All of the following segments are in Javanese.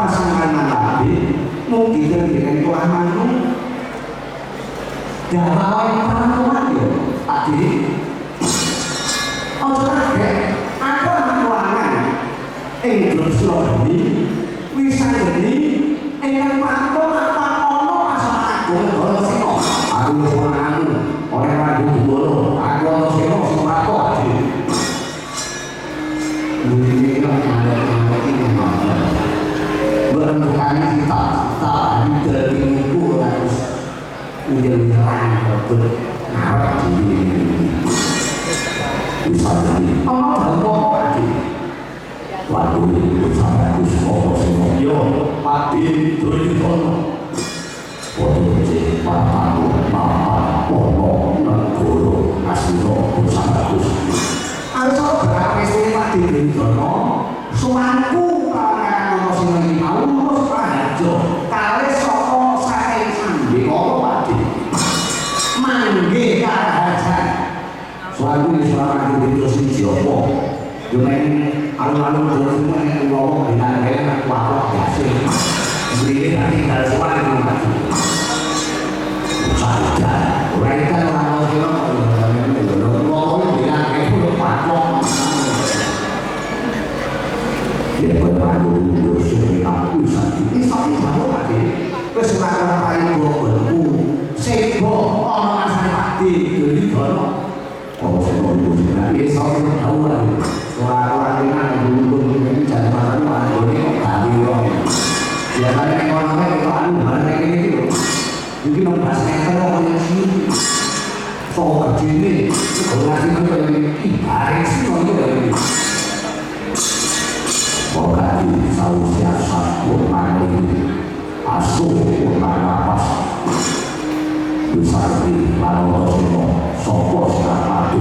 pasangan nabi mungkin dengan Tuhan Manu dan bawain perempuan ya tadi oh kaget aku anak ruangan Inggris ini bisa jadi yang mampu udah betul awak diri bisa jadi apa lagi waktu itu sampai aku semua yo mati tuh waktu itu papa guru asino sampai aku harus berapa sih mati itu suanku kalau sing lagi mau terus aja kale saka saking sambe kok mati mangge karajan suanku wis ora ngerti siji apa yo men alun-alun terus men ngomong dinae aku biasa mrene nanti karo suanku mati saja mereka orang ngomong dinae kudu patok dia berlalu dosa aku sakit sakit banget tadi kesenangan paling gobelku sebo orang asal hati jadi kalau saya mau dia sakit tahu lagi suara dengan dulu ini jadi masalah ini tadi orang dia tadi orang itu mana ini mungkin orang saya kalau yang sini so begini kalau ngasih itu ibarat sih orang itu Bokati sausnya satu mani asuh ulang napas Usari Manotono Sopo Sinapadu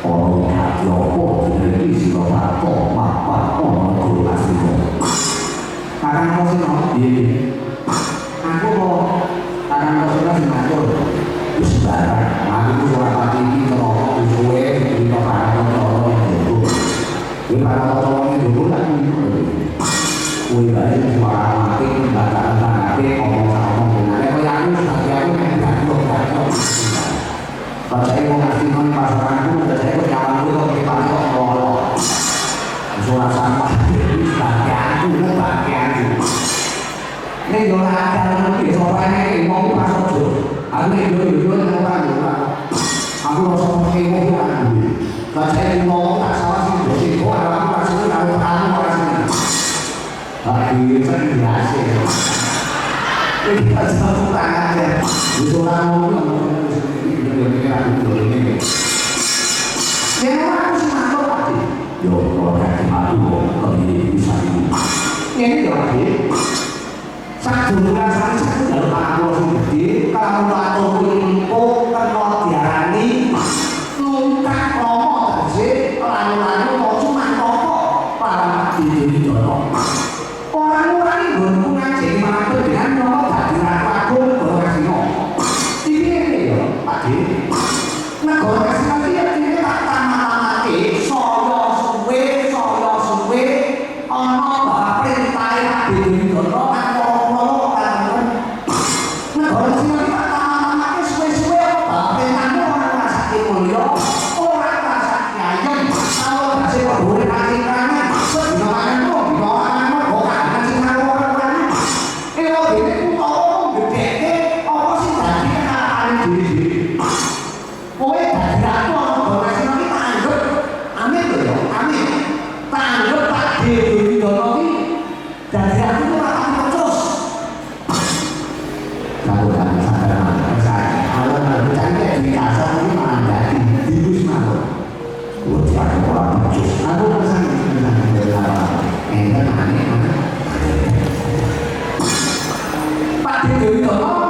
Ono kaki opo Jadi silopato Mapa ono guru asino Kakang Kosino Iya Aku mau Kakang Kosino Sinapadu Sebarang Aku suara pati ini Kalau usuwe Di kakang Kosino Di kakang Kosino dulu lagi Wih balik suara mati Baca-baca mati Ngomong-ngomong Kalau yang itu Sebagai aku Kalau saya mau ngasih noni pasanganku saya berjalan dulu ke paling kok ngolok suara sampah bagianku ini doa akan nanti soalnya mau masuk dulu aku ini dulu dengan orang dulu aku langsung pakai mobil kalau saya ngomong tak salah sih dosi aku masih kalau kamu orang lagi saya biasa ini kita satu tangan ya itu orang ngomong yang aku semua tadi yo kalau kayak madu kami bisa ini lagi satu bulan satu dalam aku sendiri kalau aku info kalau diarani nungkak ngomong aja lalu mau cuma ngomong para di jodoh orang-orang itu ngaji mana dengan ngomong tadi aku berkasih ngomong ini ya tadi nah kalau kasih lagi ya ini tak tamat-tamati soyo suwe ono bapak perintah di jodoh Pak Dewi Dono